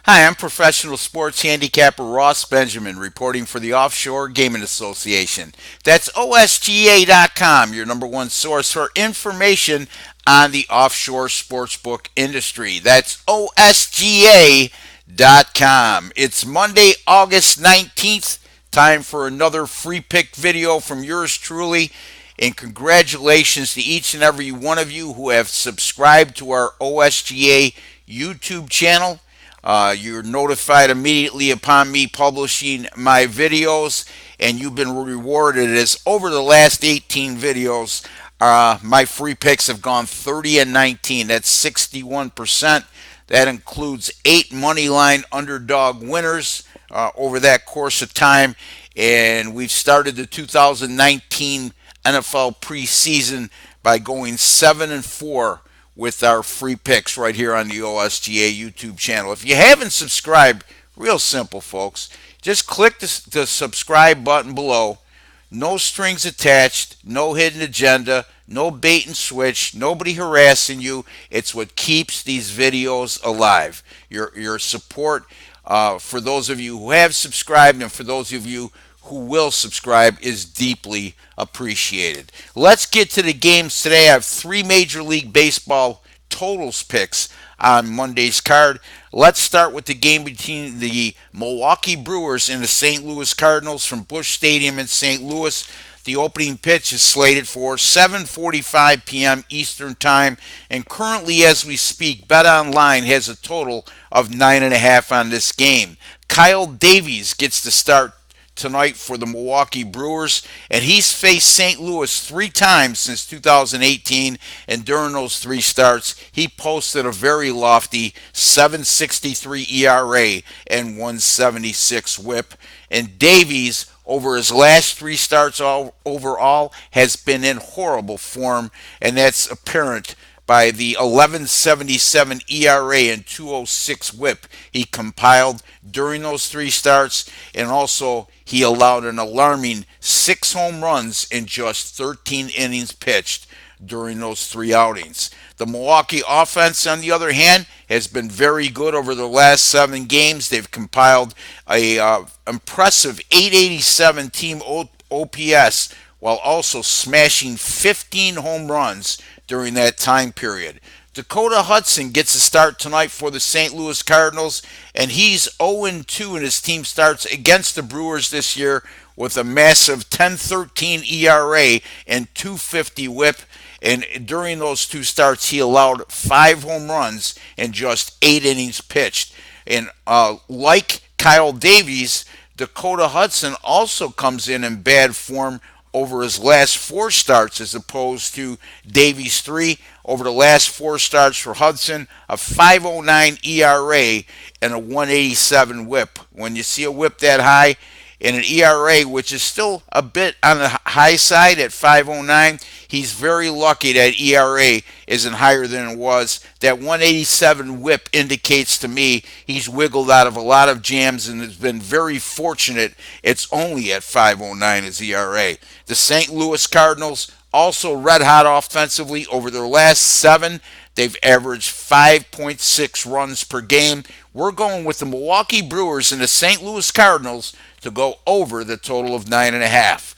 Hi, I'm professional sports handicapper Ross Benjamin reporting for the Offshore Gaming Association. That's OSGA.com, your number one source for information on the offshore sportsbook industry. That's OSGA.com. It's Monday, August 19th. Time for another free pick video from yours truly. And congratulations to each and every one of you who have subscribed to our OSGA YouTube channel. You're notified immediately upon me publishing my videos, and you've been rewarded as over the last 18 videos, my free picks have gone 30 and 19. That's 61%. That includes 8 money line underdog winners over that course of time. And we've started the 2019 NFL preseason by going 7-4 with our free picks right here on the OSGA YouTube channel. If you haven't subscribed, real simple, folks. Just click the subscribe button below. No strings attached, no hidden agenda, no bait and switch, nobody harassing you. It's what keeps these videos alive. Your support for those of you who have subscribed and for those of you who will subscribe is deeply appreciated. Let's get to the games today. I have 3 Major League Baseball totals picks on Monday's card. Let's start with the game between the Milwaukee Brewers and the St. Louis Cardinals from Busch Stadium in St. Louis. The opening pitch is slated for 7:45 p.m. Eastern Time, and currently, as we speak, BetOnline has a total of 9.5 on this game. Kyle Davies gets the start tonight for the Milwaukee Brewers, and he's faced St. Louis 3 times since 2018, and during those 3 starts, he posted a very lofty 7.63 ERA and 176 WHIP. And Davies, over his last 3 starts overall, has been in horrible form, and that's apparent by the 11.77 ERA and 2.06 WHIP he compiled during those 3 starts, and also he allowed an alarming 6 home runs in just 13 innings pitched during those 3 outings. The Milwaukee offense, on the other hand, has been very good over the last 7 games. They've compiled a impressive 887 team OPS while also smashing 15 home runs during that time period. Dakota Hudson gets a start tonight for the St. Louis Cardinals, and he's 0-2 in his team starts against the Brewers this year with a massive 10.13 ERA and 2.50 WHIP. And during those 2 starts, he allowed 5 home runs in just 8 innings pitched. And like Kyle Davies, Dakota Hudson also comes in bad form over his last 4 starts as opposed to Davies' 3. Over the last 4 starts for Hudson, a 5.09 ERA and a 187 WHIP. When you see a WHIP that high and an ERA which is still a bit on the high side at 5.09, he's very lucky that ERA isn't higher than it was. That 187 WHIP indicates to me he's wiggled out of a lot of jams and has been very fortunate it's only at 5.09 his ERA. The St. Louis Cardinals also red hot offensively. Over their last 7, they've averaged 5.6 runs per game. We're going with the Milwaukee Brewers and the St. Louis Cardinals to go over the total of 9.5.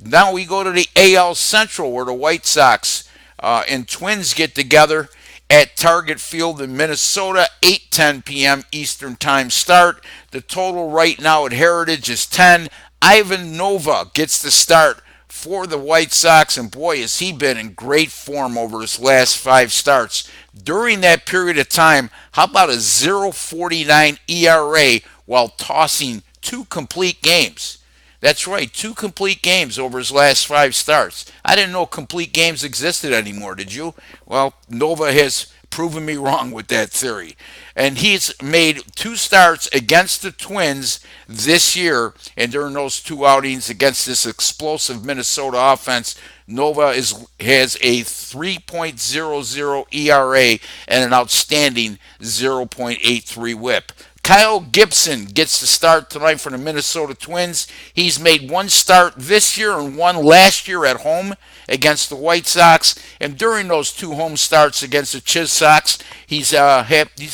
Now we go to the AL Central, where the White Sox and Twins get together at Target Field in Minnesota, 8:10 p.m. Eastern Time start. The total right now at Heritage is 10. Ivan Nova gets the start for the White Sox, and boy, has he been in great form over his last 5 starts. During that period of time, how about a 0.49 ERA while tossing 2 complete games? That's right, 2 complete games over his last 5 starts. I didn't know complete games existed anymore, did you? Well, Nova has proven me wrong with that theory. And he's made 2 starts against the Twins this year, and during those 2 outings against this explosive Minnesota offense, Nova has a 3.00 ERA and an outstanding 0.83 WHIP. Kyle Gibson gets the start tonight for the Minnesota Twins. He's made 1 start this year and 1 last year at home against the White Sox, and during those 2 home starts against the Chiz Sox, he's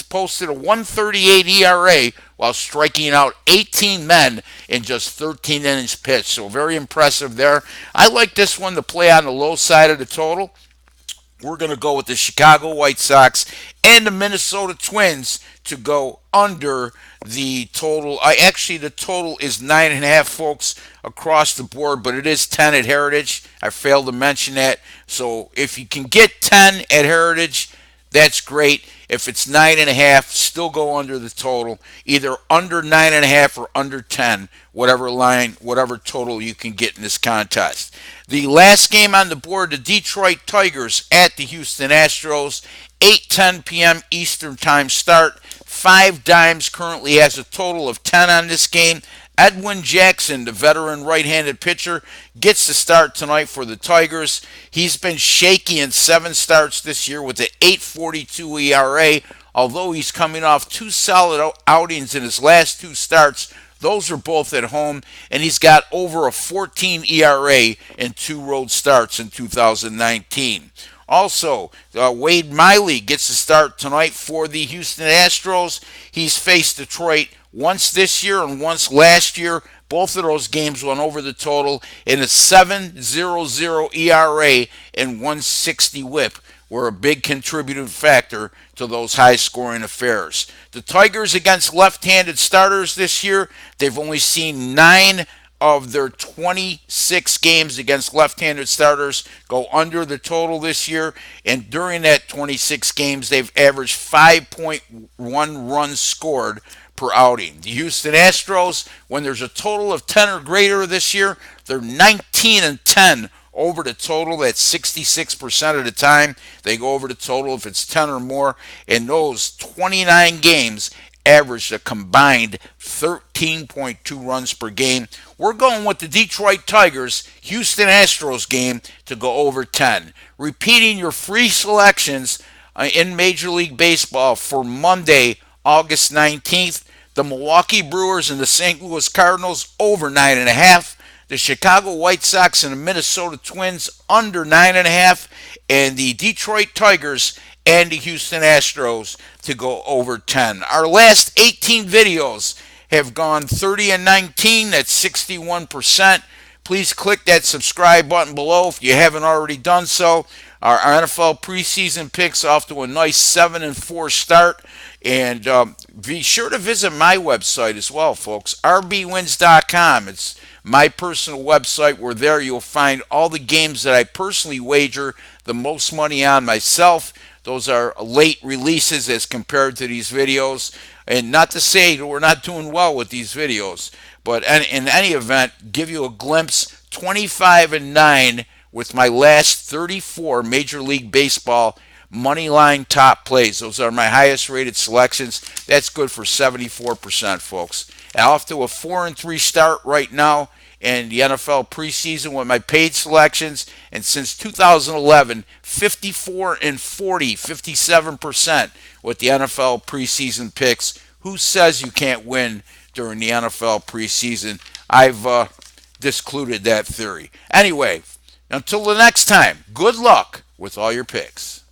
posted a 138 ERA while striking out 18 men in just 13 innings pitched. So very impressive there. I like this one to play on the low side of the total. We're going to go with the Chicago White Sox and the Minnesota Twins to go under the total. Actually, the total is 9.5, folks, across the board, but it is 10 at Heritage. I failed to mention that. So if you can get 10 at Heritage, that's great. If it's 9.5, still go under the total, either under 9.5 or under 10, whatever line, whatever total you can get in this contest. The last game on the board, the Detroit Tigers at the Houston Astros, 8:10 p.m. Eastern Time start. 5 Dimes currently has a total of 10 on this game. Edwin Jackson, the veteran right-handed pitcher, gets the start tonight for the Tigers. He's been shaky in 7 starts this year with an 8.42 ERA, although he's coming off 2 solid outings in his last 2 starts. Those are both at home, and he's got over a 14 ERA in 2 road starts in 2019. Also, Wade Miley gets the start tonight for the Houston Astros. He's faced Detroit once this year and once last year. Both of those games went over the total in a 7.00 ERA and 160 whip were a big contributing factor to those high-scoring affairs. The Tigers against left-handed starters this year, they've only seen 9 of their 26 games against left-handed starters go under the total this year, and during that 26 games, they've averaged 5.1 runs scored per outing. The Houston Astros, when there's a total of 10 or greater this year, they're 19-10 over the total. That's 66% of the time they go over the total if it's 10 or more. And those 29 games averaged a combined 13.2 runs per game. We're going with the Detroit Tigers Houston Astros game to go over 10. Repeating your free selections in Major League Baseball for Monday, August 19th. The Milwaukee Brewers and the St. Louis Cardinals over 9.5. The Chicago White Sox and the Minnesota Twins under 9.5. And the Detroit Tigers and the Houston Astros to go over 10. Our last 18 videos have gone 30 and 19. That's 61%. Please click that subscribe button below if you haven't already done so. Our NFL preseason picks off to a nice 7-4 start. And be sure to visit my website as well, folks, rbwins.com. It's my personal website where there you'll find all the games that I personally wager the most money on myself. Those are late releases as compared to these videos. And not to say that we're not doing well with these videos, but in any event, give you a glimpse, 25-9 with my last 34 Major League Baseball money line top plays. Those are my highest rated selections. That's good for 74%, folks. And off to a 4-3 start right now in the NFL preseason with my paid selections. And since 2011, 54-40, 57% with the NFL preseason picks. Who says you can't win during the NFL preseason? I've discluded that theory. Anyway, until the next time, good luck with all your picks.